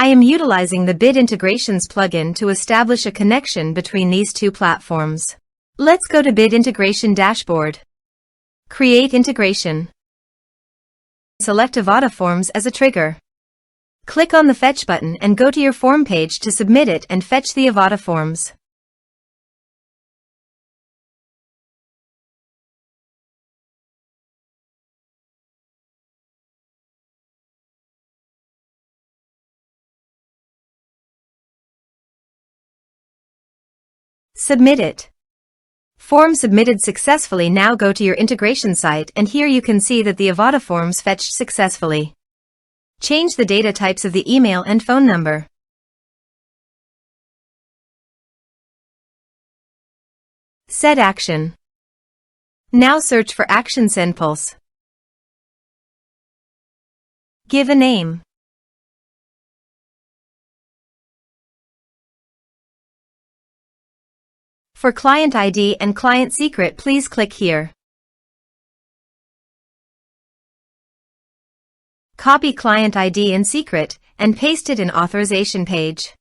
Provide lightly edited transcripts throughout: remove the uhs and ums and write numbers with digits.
I am utilizing the Bid Integrations plugin to establish a connection between these two platforms. Let's go to Bid Integration Dashboard. Create integration. Select Avada Forms as a trigger. Click on the Fetch button and go to your form page to submit it and fetch the Avada Forms. Submit it. Form submitted successfully. Now go to your integration site and here you can see that the Avada Forms fetched successfully. Change the data types of the email and phone number. Set action. Now search for action SendPulse. Give a name. For client ID and client secret, please click here. Copy client ID and secret and paste it in authorization page.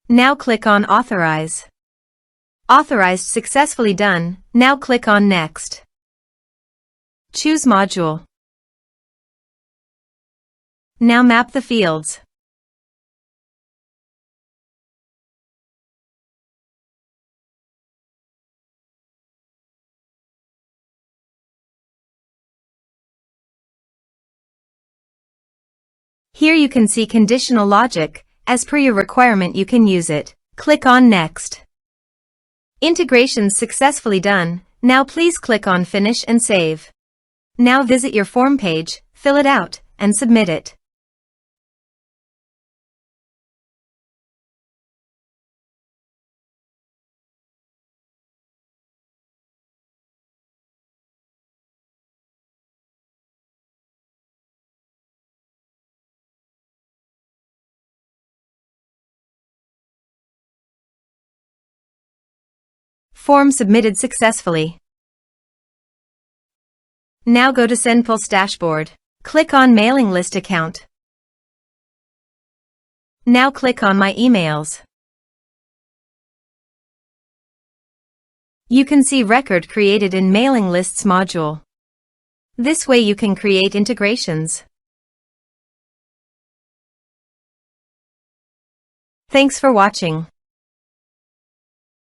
Now click on Authorize. Authorized successfully done. Now click on Next. Choose module. Now map the fields. Here you can see conditional logic. As per your requirement you can use it. Click on Next. Integrations successfully done. Now please click on Finish and Save. Now visit your form page, fill it out, and submit it. Form submitted successfully. Now go to SendPulse dashboard. Click on Mailing List Account. Now click on My Emails. You can see record created in Mailing Lists module. This way you can create integrations. Thanks for watching.